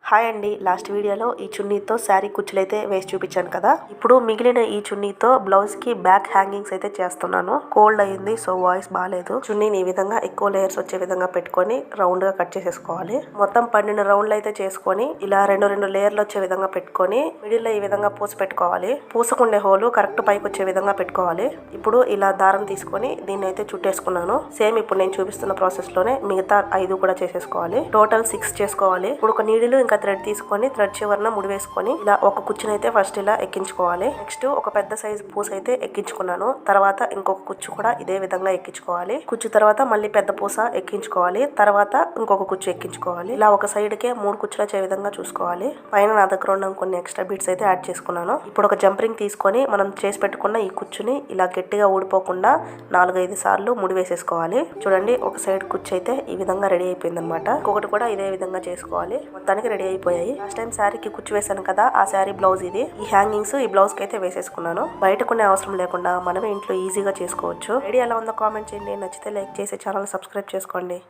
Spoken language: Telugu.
హాయ్ అండి, లాస్ట్ వీడియోలో ఈ చున్నీతో శారీ కుచ్చులైతే వేసి చూపించాను కదా. ఇప్పుడు మిగిలిన ఈ చున్నీతో బ్లౌజ్ కి బ్యాక్ హ్యాంగింగ్స్ అయితే చేస్తున్నాను. కోల్డ్ అయింది, సో వాయిస్ బాగాలేదు. చున్నీని ఈ విధంగా ఎక్కువ లేయర్స్ వచ్చే విధంగా పెట్టుకొని రౌండ్ గా కట్ చేసేసుకోవాలి. మొత్తం 12 రౌండ్లు అయితే చేసుకొని ఇలా రెండు లేయర్లు వచ్చే విధంగా పెట్టుకొని మిడిల్ లో ఈ విధంగా పూస పెట్టుకోవాలి. పూసకుండే హోలు కరెక్ట్ పైకి వచ్చే విధంగా పెట్టుకోవాలి. ఇప్పుడు ఇలా దారం తీసుకొని దీన్ని అయితే చుట్టేసుకున్నాను. సేమ్ ఇప్పుడు నేను చూపిస్తున్న ప్రాసెస్ లోనే మిగతా 5 కూడా చేసేసుకోవాలి. టోటల్ 6 చేసుకోవాలి. ఇప్పుడు ఒక నీడిలు ఇంకా థ్రెడ్ తీసుకొని థ్రెడ్ చివరన ముడి వేసుకొని ఇలా ఒక కుచ్చుని అయితే ఫస్ట్ ఇలా ఎక్కించుకోవాలి. నెక్స్ట్ ఒక పెద్ద సైజ్ పూస అయితే ఎక్కించుకున్నాను. తర్వాత ఇంకొక కుచ్చు కూడా ఇదే విధంగా ఎక్కించుకోవాలి. కుచ్చు తర్వాత మళ్ళీ పెద్ద పూస ఎక్కించుకోవాలి. తర్వాత ఇంకొక కుచ్చు ఎక్కించుకోవాలి. ఇలా ఒక సైడ్ కే 3 కుచ్చులు వచ్చే విధంగా చూసుకోవాలి. పైన నా దగ్గర ఉన్న కొన్ని ఎక్స్ట్రా బిట్స్ అయితే యాడ్ చేసుకున్నాను. ఇప్పుడు ఒక జంపరింగ్ తీసుకొని మనం చేసి పెట్టుకున్న ఈ కుచ్చుని ఇలా గట్టిగా ఊడిపోకుండా 4-5 సార్లు ముడి వేసేసుకోవాలి. చూడండి, ఒక సైడ్ కుచ్చు అయితే ఈ విధంగా రెడీ అయిపోయింది అనమాట. ఇంకొకటి కూడా ఇదే విధంగా చేసుకోవాలి. మొత్తానికి రెడీ అయిపోయాయి. లాస్ట్ టైం శారీకి కుచ్చు వేసాను కదా, ఆ శారీ బ్లౌజ్ ఇది. ఈ హ్యాంగింగ్స్ ఈ బ్లౌజ్ కి అయితే వేసేసుకున్నాను. బయట కొనే అవసరం లేకుండా మనమే ఇంట్లో ఈజీగా చేసుకోవచ్చు. ఐడియా ఎలా ఉందో కామెంట్ చేయండి. నచ్చితే లైక్ చేసి ఛానల్ సబ్స్క్రైబ్ చేసుకోండి.